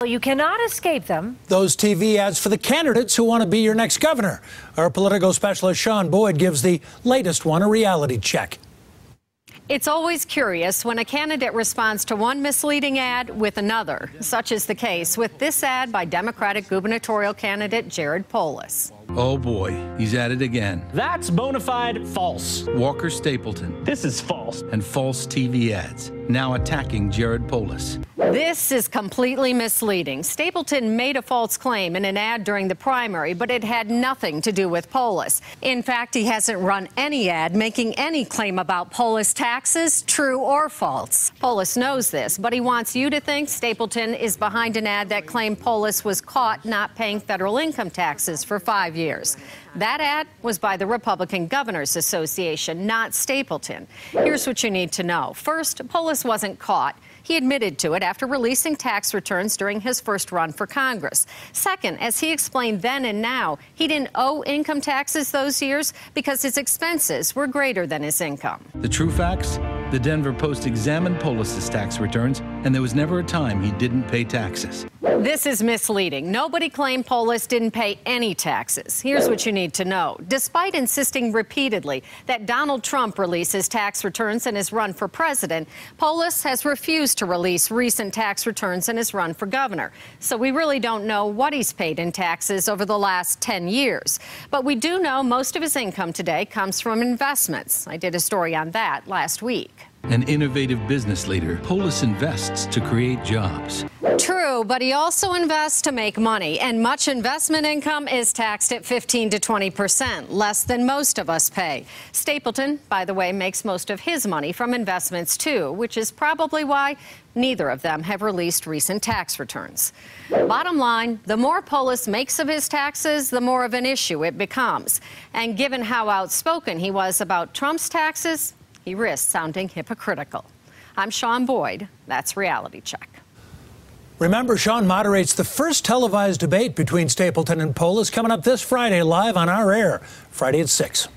But you cannot escape them. Those TV ads for the candidates who want to be your next governor. Our political specialist Shaun Boyd gives the latest one a reality check. It's always curious when a candidate responds to one misleading ad with another. Such is the case with this ad by Democratic gubernatorial candidate Jared Polis. Oh boy, he's at it again. That's bona fide false. Walker Stapleton. This is false. And false TV ads, now attacking Jared Polis. This is completely misleading. Stapleton made a false claim in an ad during the primary, but it had nothing to do with Polis. In fact, he hasn't run any ad making any claim about Polis taxes, true or false. Polis knows this, but he wants you to think Stapleton is behind an ad that claimed Polis was caught not paying federal income taxes for 5 years. That ad was by the Republican Governors Association, not Stapleton. Here's what you need to know. First, Polis wasn't caught. He admitted to it after releasing tax returns during his first run for Congress. Second, as he explained then and now, he didn't owe income taxes those years because his expenses were greater than his income. The true facts? The Denver Post examined Polis's tax returns, and there was never a time he didn't pay taxes. This is misleading. Nobody claimed Polis didn't pay any taxes. Here's what you need to know. Despite insisting repeatedly that Donald Trump release his tax returns in his run for president, Polis has refused to release recent tax returns in his run for governor. So we really don't know what he's paid in taxes over the last 10 years. But we do know most of his income today comes from investments. I did a story on that last week. An innovative business leader, Polis invests to create jobs. True, but he also invests to make money, and much investment income is taxed at 15 to 20%, less than most of us pay. Stapleton, by the way, makes most of his money from investments too, which is probably why neither of them have released recent tax returns. Bottom line, the more Polis makes of his taxes, the more of an issue it becomes. And given how outspoken he was about Trump's taxes, he risks sounding hypocritical. I'm Shaun Boyd. That's Reality Check. Remember, Shaun moderates the first televised debate between Stapleton and Polis coming up this Friday live on our air, Friday at 6.